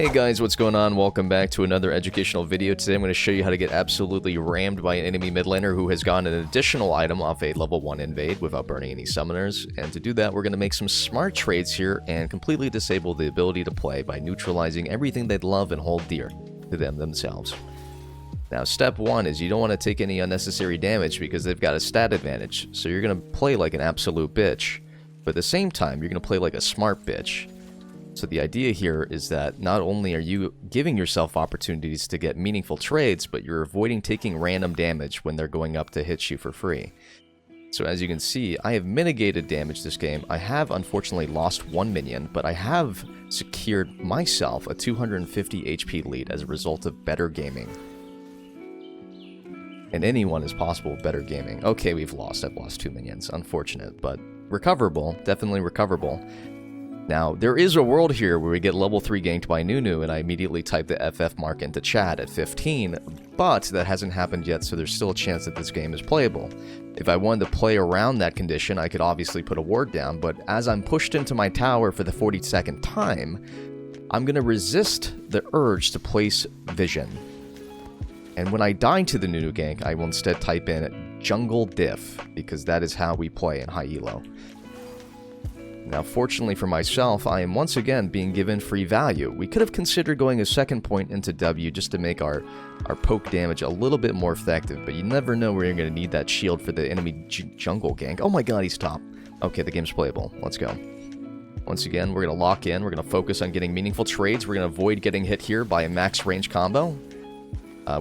Hey guys, what's going on? Welcome back to another educational video. Today I'm going to show you how to get absolutely rammed by an enemy mid laner who has gotten an additional item off a level 1 invade without burning any summoners. And to do that, we're going to make some smart trades here and completely disable the ability to play by neutralizing everything they'd love and hold dear to themselves. Now, step 1 is you don't want to take any unnecessary damage because they've got a stat advantage. So you're going to play like an absolute bitch, but at the same time, you're going to play like a smart bitch. So the idea here is that not only are you giving yourself opportunities to get meaningful trades, but you're avoiding taking random damage when they're going up to hit you for free. So as you can see, I have mitigated damage this game. I have unfortunately lost one minion, but I have secured myself a 250 HP lead as a result of better gaming. And anyone is possible with better gaming. Okay, I've lost 2 minions. Unfortunate, but recoverable. Definitely recoverable. Now, there is a world here where we get level 3 ganked by Nunu, and I immediately type the FF mark into chat at 15, but that hasn't happened yet, so there's still a chance that this game is playable. If I wanted to play around that condition, I could obviously put a ward down, but as I'm pushed into my tower for the 42nd time, I'm going to resist the urge to place Vision. And when I die to the Nunu gank, I will instead type in Jungle Diff, because that is how we play in high elo. Now, fortunately for myself, I am once again being given free value. We could have considered going a second point into W just to make our poke damage a little bit more effective, but you never know where you're going to need that shield for the enemy jungle gank. Oh my god, he's top. Okay, the game's playable. Let's go. Once again, we're going to lock in. We're going to focus on getting meaningful trades. We're going to avoid getting hit here by a max range combo.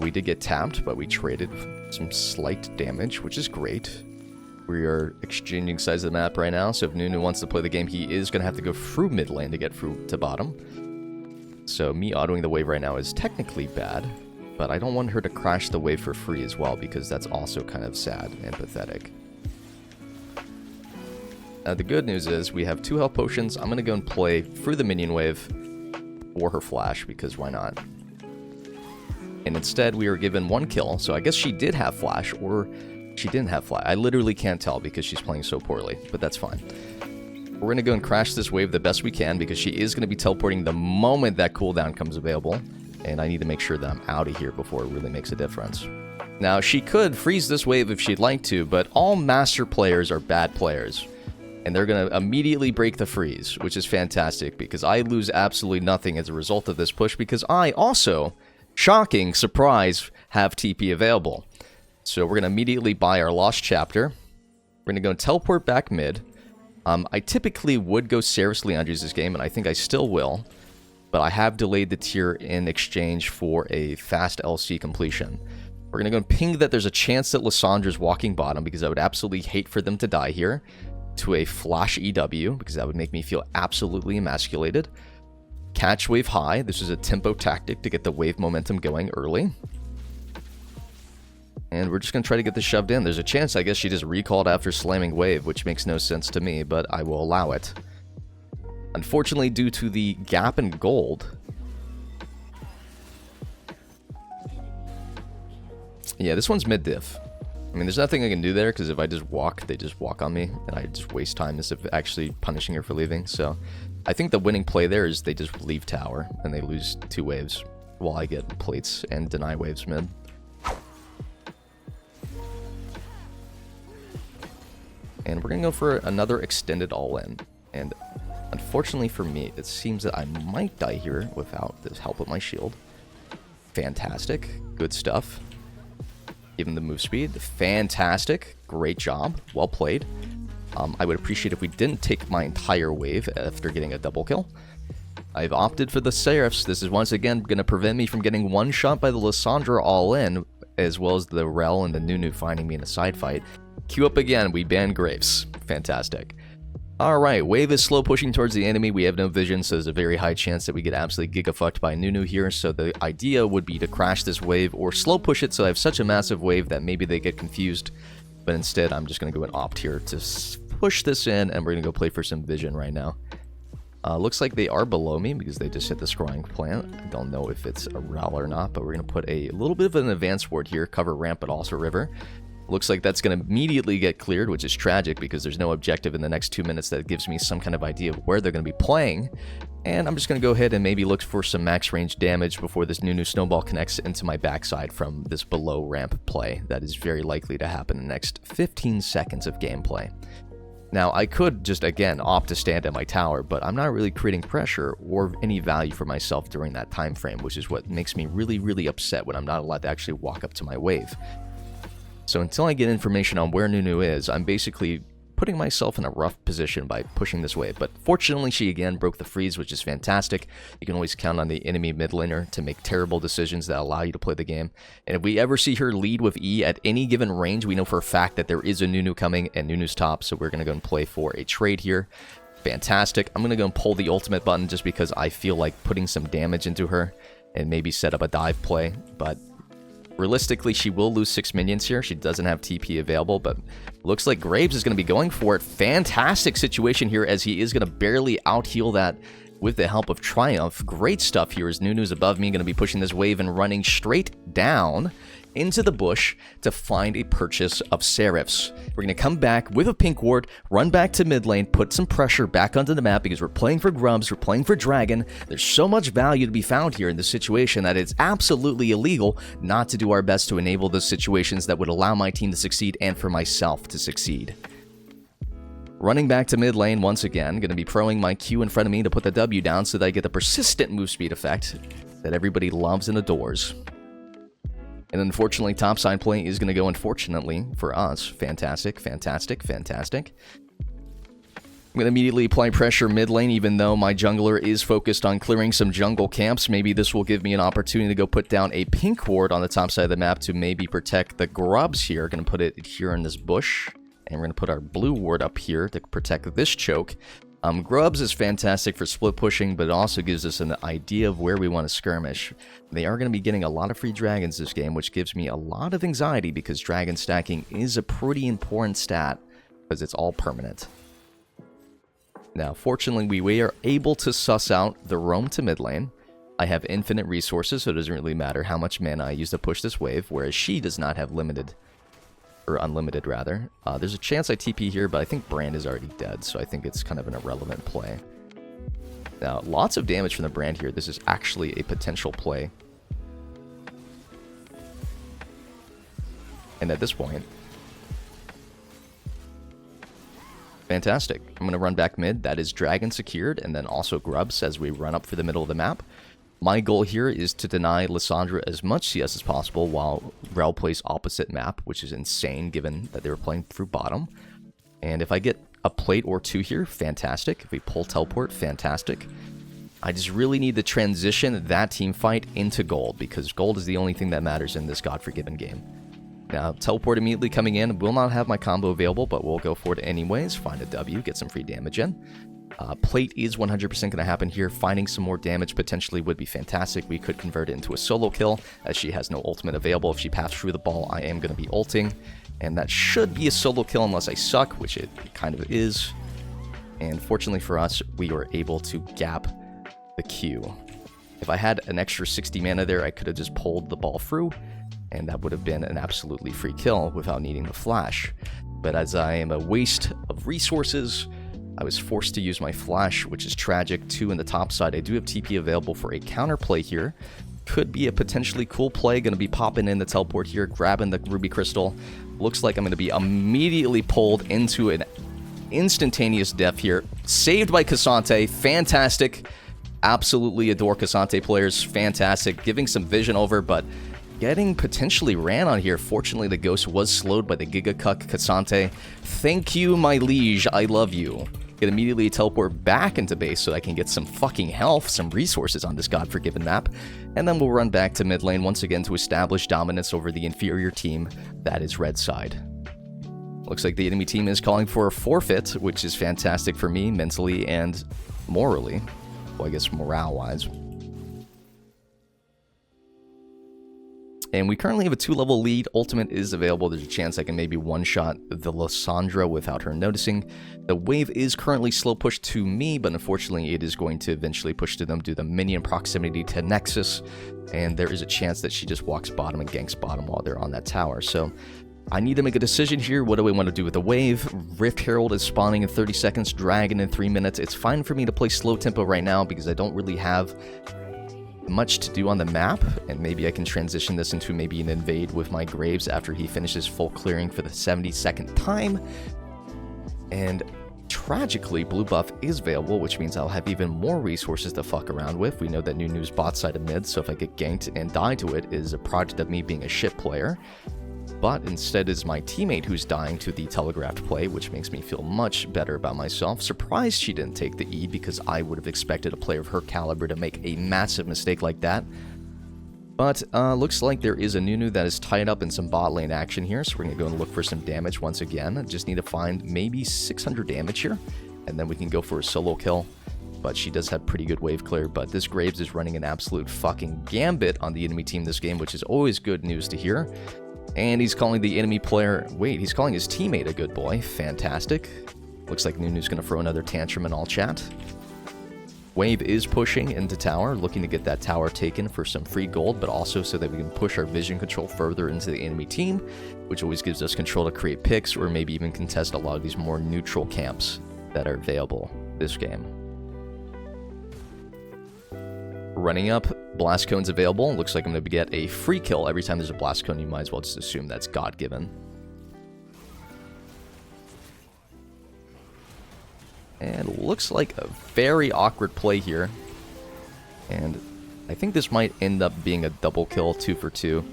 We did get tapped, but we traded some slight damage, which is great. We are exchanging sides of the map right now, so if Nunu wants to play the game, he is going to have to go through mid lane to get through to bottom. So me autoing the wave right now is technically bad, but I don't want her to crash the wave for free as well, because that's also kind of sad and pathetic. Now the good news is we have 2 health potions. I'm going to go and play through the minion wave or her flash, because why not? And instead we were given 1 kill, so I guess she did have flash, or she didn't have fly. I literally can't tell because she's playing so poorly, but that's fine. We're going to go and crash this wave the best we can because she is going to be teleporting the moment that cooldown comes available, and I need to make sure that I'm out of here before it really makes a difference. Now, she could freeze this wave if she'd like to, but all master players are bad players, and they're going to immediately break the freeze, which is fantastic because I lose absolutely nothing as a result of this push because I also, shocking, surprise, have TP available. So we're going to immediately buy our Lost Chapter. We're going to go and teleport back mid. I typically would go Seraph Leandri's this game, and I think I still will. But I have delayed the tier in exchange for a fast LC completion. We're going to go and ping that there's a chance that Lyssandra's walking bottom, because I would absolutely hate for them to die here, to a flash EW, because that would make me feel absolutely emasculated. Catch wave high. This is a tempo tactic to get the wave momentum going early. And we're just going to try to get this shoved in. There's a chance, I guess, she just recalled after slamming wave, which makes no sense to me, but I will allow it. Unfortunately, due to the gap in gold... Yeah, this one's mid-diff. I mean, there's nothing I can do there, because if I just walk, they just walk on me, and I just waste time instead of actually punishing her for leaving. So I think the winning play there is they just leave tower, and they lose 2 waves, while I get plates and deny waves mid. And we're going to go for another extended all-in. And unfortunately for me, it seems that I might die here without the help of my shield. Fantastic. Good stuff. Given the move speed. Fantastic. Great job. Well played. I would appreciate if we didn't take my entire wave after getting a double kill. I've opted for the Seraphs. This is once again going to prevent me from getting one shot by the Lysandra all-in, as well as the Rel and the Nunu finding me in a side fight. Queue up again, we ban Graves. Fantastic. Alright, wave is slow pushing towards the enemy. We have no vision, so there's a very high chance that we get absolutely giga-fucked by Nunu here. So the idea would be to crash this wave or slow push it so I have such a massive wave that maybe they get confused. But instead, I'm just going to go and opt here to push this in, and we're going to go play for some vision right now. Looks like they are below me because they just hit the scrying plant. I don't know if it's a Rel or not, but we're going to put a little bit of an advanced ward here, cover ramp but also river. Looks like that's going to immediately get cleared, which is tragic because there's no objective in the next 2 minutes that gives me some kind of idea of where they're going to be playing. And I'm just going to go ahead and maybe look for some max range damage before this Nunu snowball connects into my backside from this below ramp play. That is very likely to happen in the next 15 seconds of gameplay. Now, I could just, again, opt to stand at my tower, but I'm not really creating pressure or any value for myself during that time frame, which is what makes me really, really upset when I'm not allowed to actually walk up to my wave. So until I get information on where Nunu is, I'm basically putting myself in a rough position by pushing this wave. But fortunately, she again broke the freeze, which is fantastic. You can always count on the enemy mid laner to make terrible decisions that allow you to play the game. And if we ever see her lead with E at any given range, we know for a fact that there is a Nunu coming and Nunu's top. So we're going to go and play for a trade here. Fantastic. I'm going to go and pull the ultimate button just because I feel like putting some damage into her and maybe set up a dive play. But realistically, she will lose 6 minions here. She doesn't have TP available, but looks like Graves is going to be going for it. Fantastic situation here as he is going to barely out-heal that with the help of Triumph. Great stuff here as Nunu's above me, going to be pushing this wave and running straight down into the bush to find a purchase of Seraphs. We're going to come back with a pink ward, run back to mid lane, put some pressure back onto the map because we're playing for grubs, we're playing for dragon. There's so much value to be found here in this situation that it's absolutely illegal not to do our best to enable those situations that would allow my team to succeed and for myself to succeed. Running back to mid lane once again, going to be proing my Q in front of me to put the W down so that I get the persistent move speed effect that everybody loves and adores. And unfortunately, topside play is going to go, unfortunately, for us. Fantastic, fantastic, fantastic. I'm going to immediately apply pressure mid lane, even though my jungler is focused on clearing some jungle camps. Maybe this will give me an opportunity to go put down a pink ward on the top side of the map to maybe protect the grubs here. Going to put it here in this bush. And we're going to put our blue ward up here to protect this choke. Grubs is fantastic for split pushing, but it also gives us an idea of where we want to skirmish. They are going to be getting a lot of free dragons this game, which gives me a lot of anxiety because dragon stacking is a pretty important stat because it's all permanent. Now, fortunately, we were able to suss out the roam to mid lane. I have infinite resources, so it doesn't really matter how much mana I use to push this wave, whereas she does not have limited, or unlimited rather. There's a chance I TP here, but I think Brand is already dead, so I think it's kind of an irrelevant play. Now, lots of damage from the Brand here. This is actually a potential play. And at this point, fantastic. I'm going to run back mid. That is Dragon secured, and then also Grubs as we run up for the middle of the map. My goal here is to deny Lissandra as much CS as possible while Rel plays opposite map, which is insane given that they were playing through bottom. And if I get a plate or two here, fantastic. If we pull teleport, fantastic. I just really need to transition that team fight into gold because gold is the only thing that matters in this God-forgiven game. Now, teleport immediately coming in. Will not have my combo available, but we'll go for it anyways. Find a W, get some free damage in. Plate is 100% going to happen here. Finding some more damage potentially would be fantastic. We could convert it into a solo kill as she has no ultimate available. If she passed through the ball, I am going to be ulting. And that should be a solo kill unless I suck, which it kind of is. And fortunately for us, we were able to gap the Q. If I had an extra 60 mana there, I could have just pulled the ball through. And that would have been an absolutely free kill without needing the flash. But as I am a waste of resources, I was forced to use my flash, which is tragic. 2 in the top side. I do have TP available for a counterplay here. Could be a potentially cool play. Going to be popping in the teleport here, grabbing the ruby crystal. Looks like I'm going to be immediately pulled into an instantaneous death here. Saved by Cassante. Fantastic. Absolutely adore Cassante players. Fantastic. Giving some vision over, but getting potentially ran on here. Fortunately, the ghost was slowed by the Giga Cuck Cassante. Thank you, my liege. I love you. Can immediately teleport back into base so I can get some fucking health, some resources on this God-forgiven map. And then we'll run back to mid lane once again to establish dominance over the inferior team. That is red side. Looks like the enemy team is calling for a forfeit, which is fantastic for me mentally and morally. Well, I guess morale-wise. And we currently have a 2-level lead. Ultimate is available. There's a chance I can maybe one-shot the Lissandra without her noticing. The wave is currently slow pushed to me, but unfortunately it is going to eventually push to them due to the minion proximity to Nexus. And there is a chance that she just walks bottom and ganks bottom while they're on that tower. So I need to make a decision here. What do I want to do with the wave? Rift Herald is spawning in 30 seconds, Dragon in 3 minutes. It's fine for me to play slow tempo right now because I don't really have much to do on the map, and maybe I can transition this into maybe an invade with my Graves after he finishes full clearing for the 72nd time. And tragically, blue buff is available, which means I'll have even more resources to fuck around with. We know that Nunu's bot side of mid, so if I get ganked and die to it is a product of me being a shit player. But instead is my teammate who's dying to the telegraphed play, which makes me feel much better about myself. Surprised she didn't take the E, because I would have expected a player of her caliber to make a massive mistake like that. But looks like there is a Nunu that is tied up in some bot lane action here, so we're going to go and look for some damage once again. I just need to find maybe 600 damage here, and then we can go for a solo kill. But she does have pretty good wave clear, but this Graves is running an absolute fucking gambit on the enemy team this game, which is always good news to hear. And he's calling the enemy player... Wait, he's calling his teammate a good boy. Fantastic. Looks like Nunu's going to throw another tantrum in all chat. Wave is pushing into tower, looking to get that tower taken for some free gold, but also so that we can push our vision control further into the enemy team, which always gives us control to create picks or maybe even contest a lot of these more neutral camps that are available this game. Running up, Blast Cone's available. Looks like I'm going to get a free kill every time there's a Blast Cone. You might as well just assume that's God-given. And looks like a very awkward play here. And I think this might end up being a double kill, 2 for 2.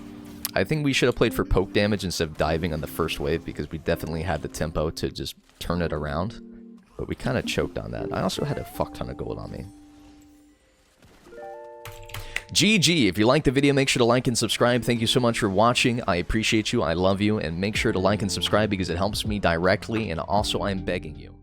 I think we should have played for poke damage instead of diving on the first wave, because we definitely had the tempo to just turn it around. But we kind of choked on that. I also had a fuck ton of gold on me. GG. If you liked the video, make sure to like and subscribe. Thank you so much for watching. I appreciate you. I love you. And make sure to like and subscribe because it helps me directly. And also, I'm begging you.